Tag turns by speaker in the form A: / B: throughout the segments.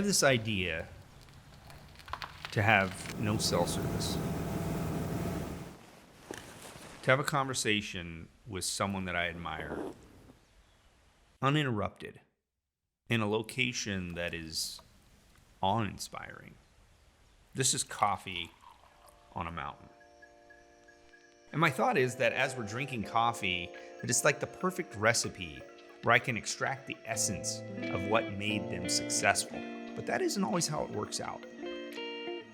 A: have this idea to have no cell service. To have a conversation with someone that I admire, uninterrupted, in a location that is awe-inspiring. This is coffee on a mountain. And my thought is that as we're drinking coffee, that it's like the perfect recipe where I can extract the essence of what made them successful. But that isn't always how it works out.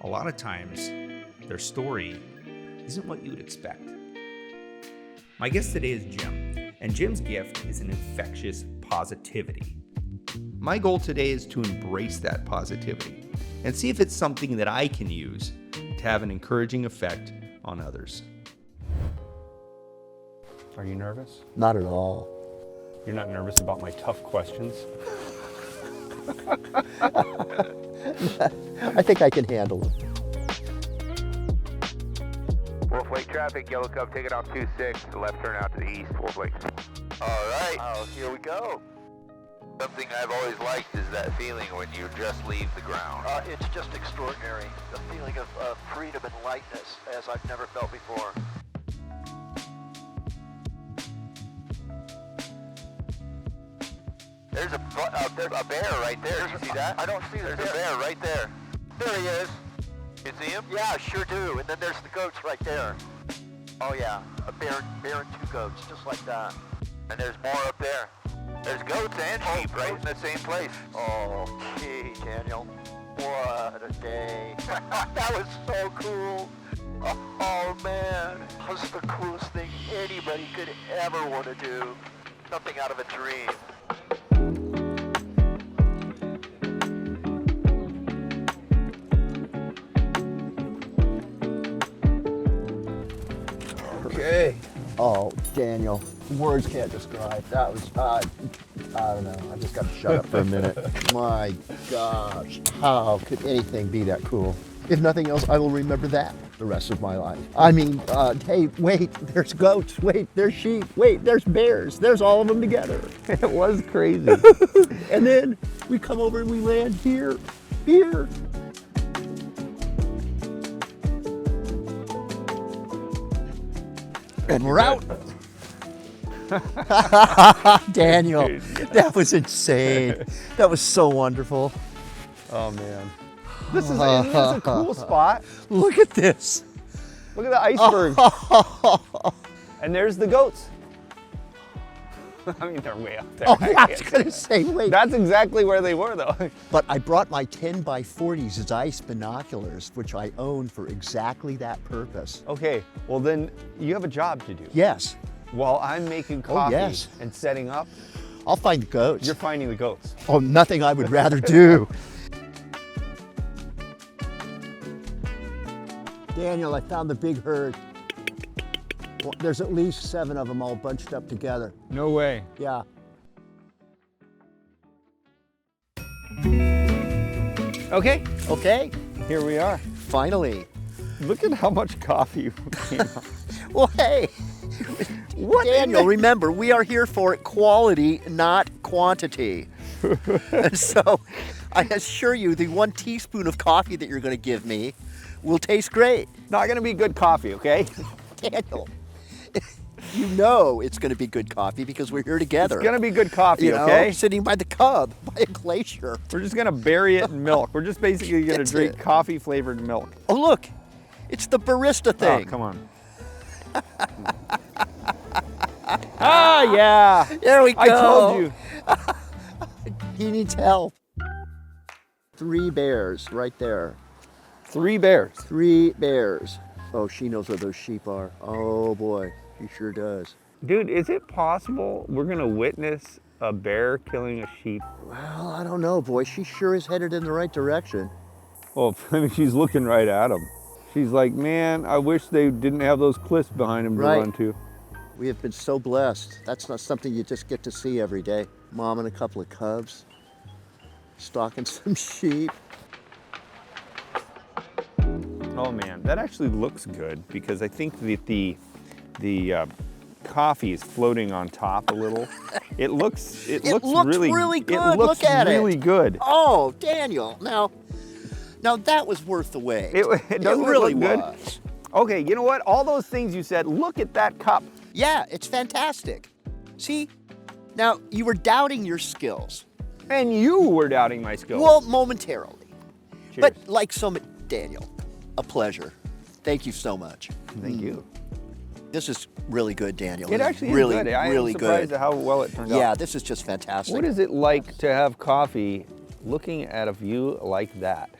A: A lot of times, their story isn't what you would expect. My guest today is Jim, and Jim's gift is an infectious positivity. My goal today is to embrace that positivity and see if it's something that I can use to have an encouraging effect on others.
B: Are you nervous?
C: Not at all.
B: You're not nervous about my tough questions?
C: I think I can handle it.
D: Wolf Lake traffic, Yellow Cub taking off 2-6, left turn out to the east, Wolf Lake. All right, here we go. Something I've always liked is that feeling when you just leave the ground.
E: It's just extraordinary. The feeling of freedom and lightness as I've never felt before.
D: There's a bear right there. You see that?
E: I don't see the
D: There's a bear right there.
E: There he is.
D: You see him?
E: Yeah, I sure do. And then there's the goats right there. Oh yeah, a bear and two goats, just like that.
D: And there's more up there. There's goats and sheep right in the same place.
E: Oh, gee, Daniel. What a day. That was so cool. Oh man, that was the coolest thing anybody could ever want to do. Something out of a dream.
C: Okay. Oh, Daniel, words can't describe. That was, I don't know. I just got to shut up for a minute. My gosh, how could anything be that cool? If nothing else, I will remember that the rest of my life. I mean, hey, wait, there's goats. Wait, there's sheep. Wait, there's bears. There's all of them together.
B: It was crazy.
C: And then we come over and we land here. And we're out. Daniel, that was insane. That was so wonderful.
B: Oh man. This is a cool spot.
C: Look at this.
B: Look at the iceberg. And there's the goats. I mean, they're way up there.
C: Oh, I was going to say, wait.
B: That's exactly where they were though.
C: But I brought my 10x40s as ice binoculars, which I own for exactly that purpose.
B: Okay, well then you have a job to do.
C: Yes.
B: While I'm making coffee
C: yes.
B: and setting up,
C: I'll find the goats.
B: you're finding the goats.
C: Oh, nothing I would rather do. Daniel, I found the big herd. Well, there's at least 7 of them all bunched up together.
B: No way.
C: Yeah.
B: Okay,
C: Okay,
B: here we are.
C: finally.
B: Look at how much coffee came out.
C: Well, hey. Daniel, remember, we are here for quality, not quantity. So I assure you, the 1 teaspoon of coffee that you're going to give me will taste great.
B: Not gonna be good coffee, okay?
C: Daniel, you know it's going to be good coffee because we're here together.
B: It's gonna be good coffee,
C: You know,
B: okay?
C: sitting by the Cub, by a glacier.
B: We're just gonna bury it in milk. We're just basically gonna
C: That's
B: drink
C: it.
B: coffee flavored milk.
C: Oh, look, it's the barista thing.
B: Oh, come on. Ah, yeah.
C: There we go.
B: I told you.
C: He needs help. 3 bears right there.
B: 3 bears.
C: 3 bears. Oh, she knows where those sheep are. Oh boy, she sure does.
B: Dude, is it possible we're gonna witness a bear killing a sheep?
C: Well, I don't know, boy. She sure is headed in the right direction.
B: Well, I mean, she's looking right at him. She's like, man, I wish they didn't have those cliffs behind him to
C: Right.
B: run to.
C: We have been so blessed. That's not something you just get to see every day. Mom and a couple of cubs, stalking some sheep.
B: Oh man, that actually looks good because I think that the coffee is floating on top a little. It looks
C: looks really good.
B: It looks
C: Look at it.
B: really good.
C: Oh, Daniel, now that was worth the wait.
B: It doesn't
C: really
B: look good.
C: was.
B: Okay, you know what? All those things you said, look at that cup.
C: Yeah, it's fantastic. See, now you were doubting your skills.
B: And you were doubting my skills.
C: Well, momentarily.
B: Cheers.
C: But like so much, Daniel, a pleasure. Thank you so much.
B: Thank you.
C: This is really good, Daniel.
B: It
C: This
B: actually
C: really,
B: is good. I
C: really
B: am surprised
C: good.
B: at how well it turned out.
C: Yeah, this is just fantastic.
B: What is it like to have coffee looking at a view like that?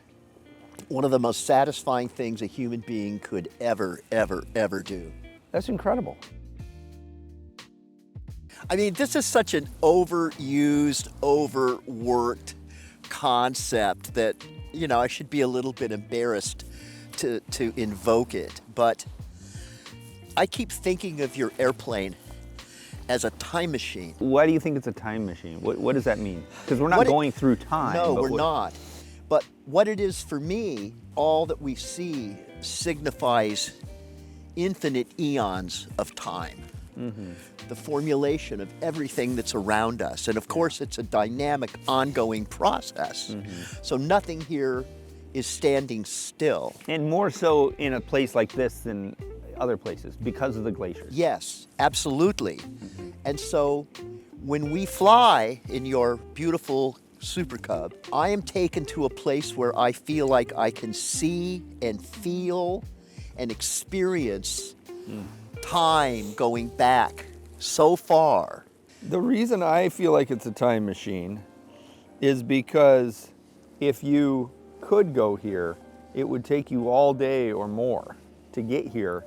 C: One of the most satisfying things a human being could ever, ever, ever do.
B: That's incredible.
C: I mean, this is such an overused, overworked concept that, you know, I should be a little bit embarrassed to invoke it. But I keep thinking of your airplane as a time machine.
B: Why do you think it's a time machine? What does that mean? Because we're not going through time.
C: No,
B: but
C: we're not. But what it is for me, all that we see signifies infinite eons of time.
B: Mm-hmm.
C: The formulation of everything that's around us. And of course, it's a dynamic, ongoing process.
B: Mm-hmm.
C: So nothing here is standing still.
B: And more so in a place like this than other places because of the glaciers.
C: Yes, absolutely. And so when we fly in your beautiful Super Cub, I am taken to a place where I feel like I can see and feel and experience time going back so far.
B: The reason I feel like it's a time machine is because if you could go here, it would take you all day or more to get here.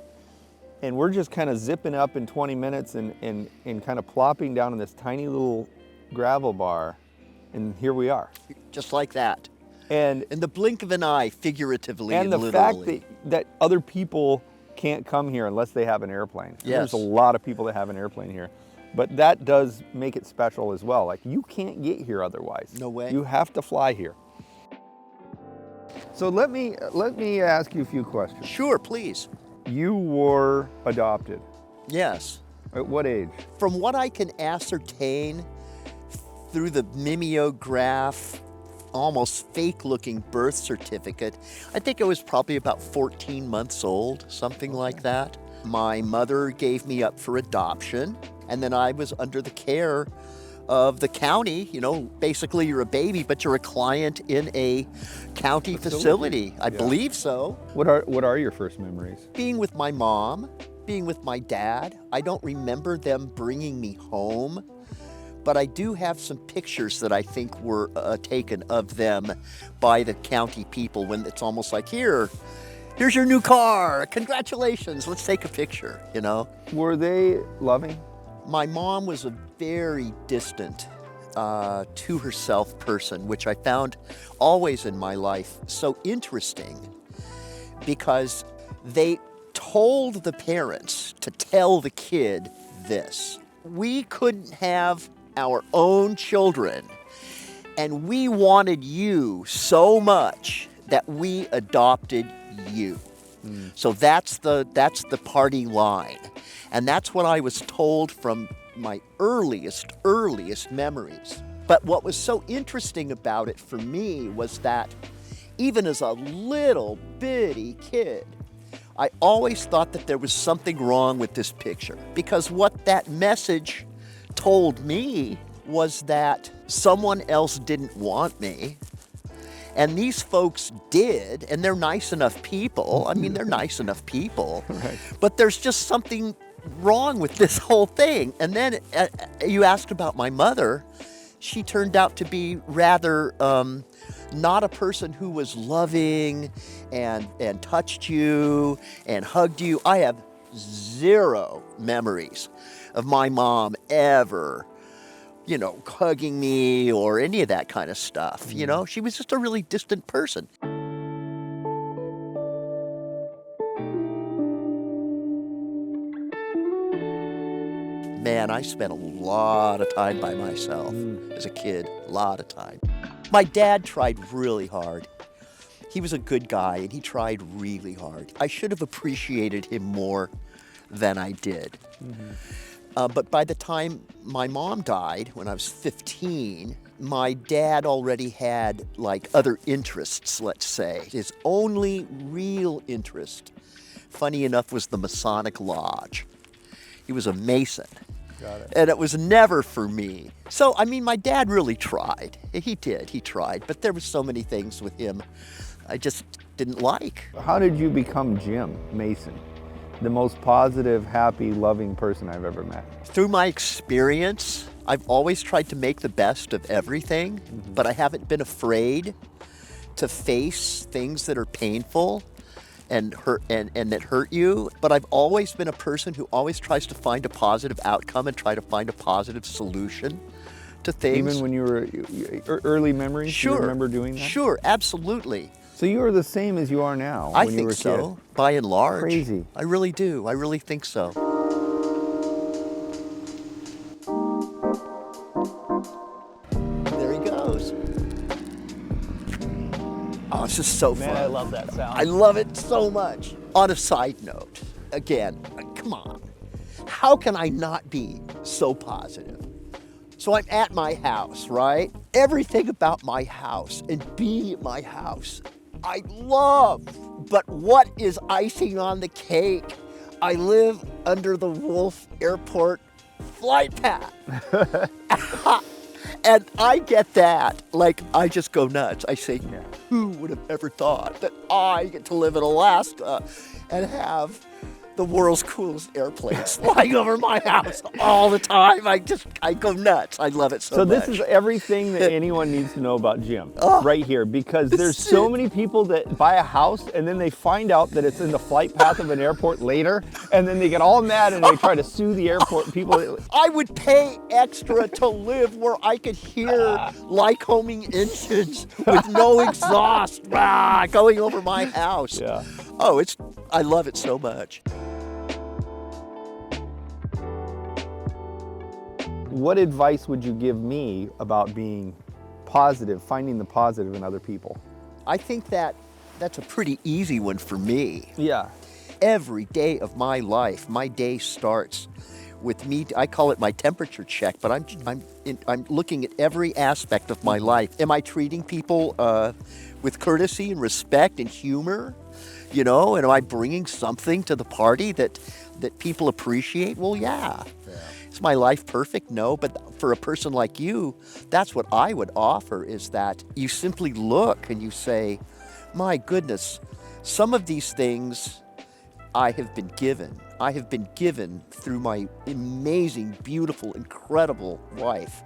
B: And we're just kind of zipping up in 20 minutes and kind of plopping down in this tiny little gravel bar. And here we are.
C: Just like that.
B: And
C: In the blink of an eye, figuratively and
B: the
C: literally.
B: fact that other people can't come here unless they have an airplane.
C: Yes.
B: There's a lot of people that have an airplane here. But that does make it special as well. Like, you can't get here otherwise.
C: No way.
B: You have to fly here. So let me ask you a few questions.
C: Sure, please.
B: You were adopted.
C: Yes.
B: At what age?
C: From what I can ascertain through the mimeograph, almost fake-looking birth certificate, I think I was probably about 14 months old, something like that. My mother gave me up for adoption, and then I was under the care of the county. You know, basically you're a baby, but you're a client in a county facility. I believe so.
B: What are your first memories?
C: Being with my mom, being with my dad. I don't remember them bringing me home, but I do have some pictures that I think were taken of them by the county people when it's almost like, here's your new car, congratulations, let's take a picture, you know?
B: Were they loving?
C: My mom was a very distant, to herself person, which I found always in my life so interesting because they told the parents to tell the kid this. We couldn't have our own children, and we wanted you so much that we adopted you. So that's the party line. And that's what I was told from my earliest memories. But what was so interesting about it for me was that even as a little bitty kid, I always thought that there was something wrong with this picture, because what that message told me was that someone else didn't want me. And these folks did, and they're nice enough people. I mean, they're nice enough people.
B: Right.
C: But there's just something wrong with this whole thing. And then you asked about my mother. She turned out to be rather not a person who was loving and touched you and hugged you. I have zero memories of my mom ever, you know, hugging me or any of that kind of stuff. You know, she was just a really distant person. Man, I spent a lot of time by myself as a kid, a lot of time. My dad tried really hard. He was a good guy and he tried really hard. I should have appreciated him more than I did. But by the time my mom died, when I was 15, my dad already had like other interests, let's say. His only real interest, funny enough, was the Masonic Lodge. He was a Mason.
B: Got it.
C: And it was never for me. So, I mean, my dad really tried. He tried. But there were so many things with him I just didn't like.
B: How did you become Jim Mason? The most positive, happy, loving person I've ever met.
C: Through my experience, I've always tried to make the best of everything, but I haven't been afraid to face things that are painful and hurt and that hurt you. But I've always been a person who always tries to find a positive outcome and try to find a positive solution to things.
B: Even when you were early memories,
C: Sure.
B: you remember doing that?
C: Sure, absolutely.
B: So you are the same as you are now
C: I
B: when you
C: think
B: were a
C: so,
B: kid.
C: by and large.
B: Crazy.
C: I really do. I really think so. There he goes. Oh, it's just so fun.
B: Man, I love that sound.
C: I love it so much. On a side note, again, come on. How can I not be so positive? So I'm at my house, right? Everything about my house and being at my house, I love. But what is icing on the cake? I live under the Wolf Airport flight path. And I get that. Like, I just go nuts. I say, who would have ever thought that I get to live in Alaska and have the world's coolest airplanes flying over my house all the time? I go nuts. I love it so much.
B: So this is everything that anyone needs to know about Jim right here, because there's
C: This
B: so
C: is-
B: many people that buy a house and then they find out that it's in the flight path of an airport later, and then they get all mad and they try to sue the airport people.
C: I would pay extra to live where I could hear Lycoming engines with no exhaust going over my house.
B: Yeah.
C: Oh, I love it so much.
B: What advice would you give me about being positive, finding the positive in other people?
C: I think that's a pretty easy one for me.
B: Yeah.
C: Every day of my life, my day starts with me. I call it my temperature check, but I'm looking at every aspect of my life. Am I treating people with courtesy and respect and humor? You know, and am I bringing something to the party that people appreciate? Well, yeah. Is my life perfect? No, but for a person like you, that's what I would offer, is that you simply look and you say, my goodness, some of these things I have been given. I have been given through my amazing, beautiful, incredible wife.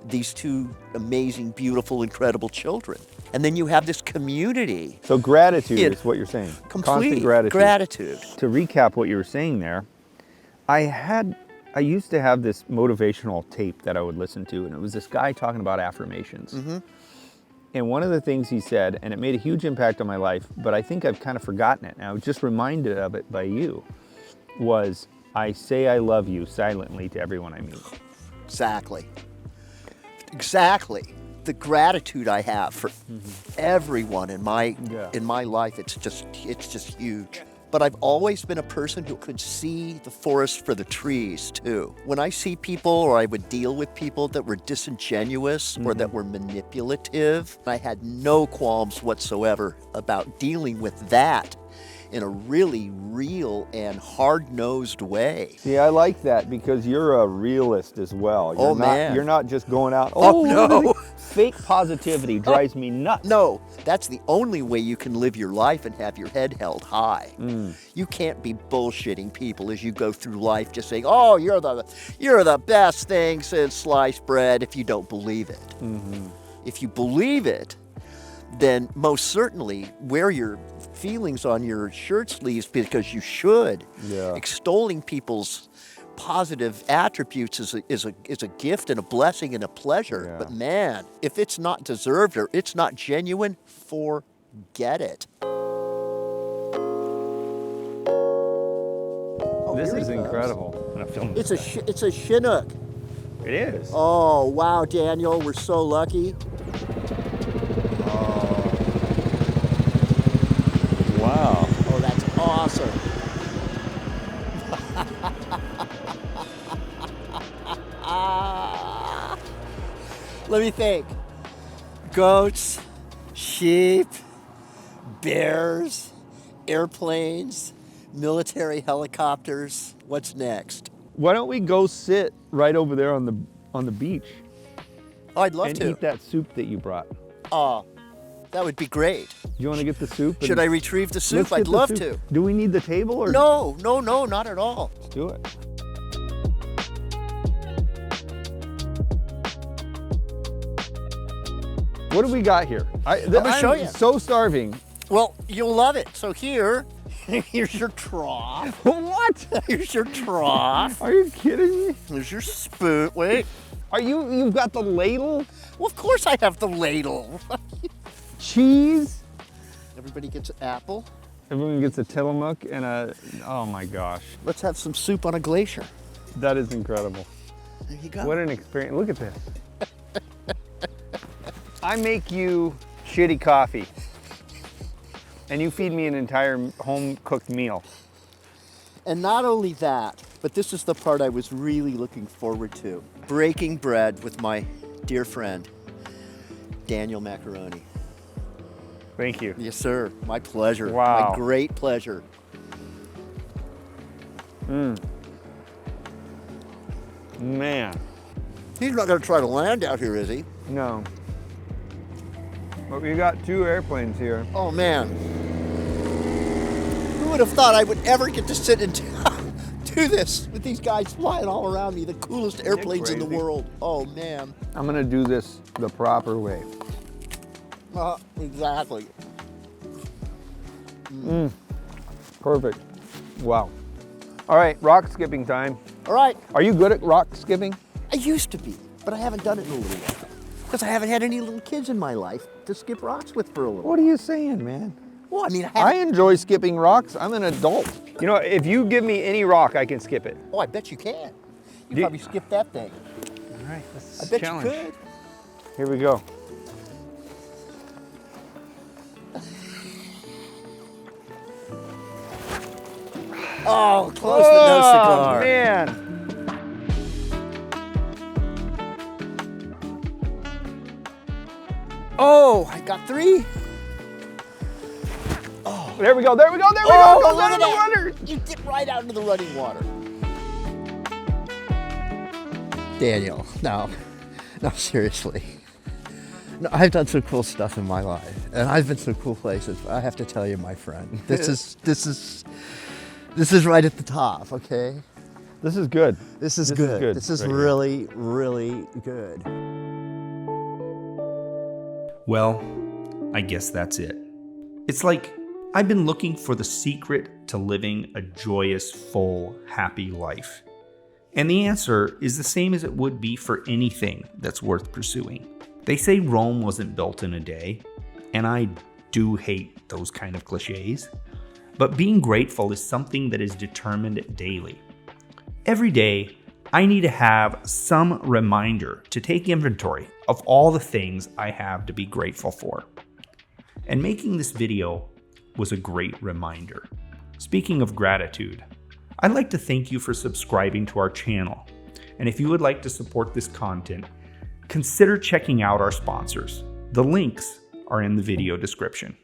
C: These two amazing, beautiful, incredible children. And then you have this community.
B: So gratitude is what you're saying.
C: Complete
B: Constant gratitude. To recap what you were saying there, I used to have this motivational tape that I would listen to, and it was this guy talking about affirmations. And one of the things he said, and it made a huge impact on my life, but I think I've kind of forgotten it, and I was just reminded of it by you, was, I say I love you silently to everyone I meet.
C: Exactly. The gratitude I have for everyone in my life, it's just huge. But I've always been a person who could see the forest for the trees too. When I see people, or I would deal with people that were disingenuous or that were manipulative, I had no qualms whatsoever about dealing with that in a really real and hard-nosed way.
B: See, I like that because you're a realist as well. You're not just going out,
C: no.
B: Fake positivity drives me nuts.
C: No, that's the only way you can live your life and have your head held high. You can't be bullshitting people as you go through life just saying, oh, you're the best thing since sliced bread, if you don't believe it. If you believe it, then most certainly wear your feelings on your shirt sleeves, because you should.
B: Yeah.
C: Extolling people's positive attributes is a gift and a blessing and a pleasure.
B: Yeah.
C: But man, if it's not deserved or it's not genuine, forget it.
B: This
C: here
B: is
C: he comes.
B: incredible. I'm gonna film
C: It's
B: this.
C: it's a Chinook.
B: It is.
C: Oh wow, Daniel, we're so lucky.
B: Wow.
C: Oh, that's awesome. Let me think. Goats, sheep, bears, airplanes, military helicopters. What's next?
B: Why don't we go sit right over there on the beach
C: Oh, I'd love
B: and
C: to.
B: eat that soup that you brought?
C: Oh, that would be great.
B: You want to get the soup?
C: Should I retrieve the soup?
B: Let's get
C: I'd
B: the
C: love
B: soup.
C: to.
B: Do we need the table or?
C: No, not at all.
B: Let's do it. What do we got here? I'm
C: gonna show you.
B: So starving.
C: Well, you'll love it. So here's your trough.
B: What?
C: Here's your trough.
B: Are you kidding me?
C: Here's your spoon. Wait.
B: You've got the ladle?
C: Well, of course I have the ladle.
B: Cheese?
C: Everybody gets an apple.
B: Everyone gets a Tillamook and oh my gosh.
C: Let's have some soup on a glacier.
B: That is incredible.
C: There you go.
B: What an experience. Look at this. I make you shitty coffee and you feed me an entire home-cooked meal.
C: And not only that, but this is the part I was really looking forward to. Breaking bread with my dear friend, Daniel Macaroni.
B: Thank you.
C: Yes, sir. My pleasure.
B: Wow.
C: My great pleasure.
B: Man.
C: He's not going to try to land out here, is he?
B: No. But we got 2 airplanes here.
C: Oh, man. Who would have thought I would ever get to sit and do this with these guys flying all around me, the coolest airplanes in the
B: crazy?
C: world. Oh, man.
B: I'm gonna do this the proper way.
C: Exactly.
B: Perfect. Wow. All right, rock skipping time.
C: All right.
B: Are you good at rock skipping?
C: I used to be, but I haven't done it in a little while. Because I haven't had any little kids in my life to skip rocks with for a little.
B: What are you saying, man?
C: Well, I mean,
B: I enjoy skipping rocks. I'm an adult. You know, if you give me any rock, I can skip it.
C: Oh, I bet you can. You
B: Do-
C: probably skip that thing.
B: All right, let's
C: I bet
B: challenge.
C: you could.
B: Here we go.
C: Oh, close but no cigar.
B: Man.
C: Oh, I got 3.
B: There we go, there we go, there we
C: Oh,
B: go. Goes
C: look
B: out
C: at
B: of the
C: that.
B: water.
C: You dip right out into the running water. Daniel, no, seriously. No, I've done some cool stuff in my life, and I've been to cool places. But I have to tell you, my friend, this is right at the top. Okay,
B: This is good.
C: this is
B: This is
C: good.
B: good
C: This is
B: right here.
C: really, really good.
A: Well, I guess that's it. It's like I've been looking for the secret to living a joyous, full, happy life. And the answer is the same as it would be for anything that's worth pursuing. They say Rome wasn't built in a day, and I do hate those kind of cliches. But being grateful is something that is determined daily. Every day, I need to have some reminder to take inventory of all the things I have to be grateful for. And making this video was a great reminder. Speaking of gratitude, I'd like to thank you for subscribing to our channel. And if you would like to support this content, consider checking out our sponsors. The links are in the video description.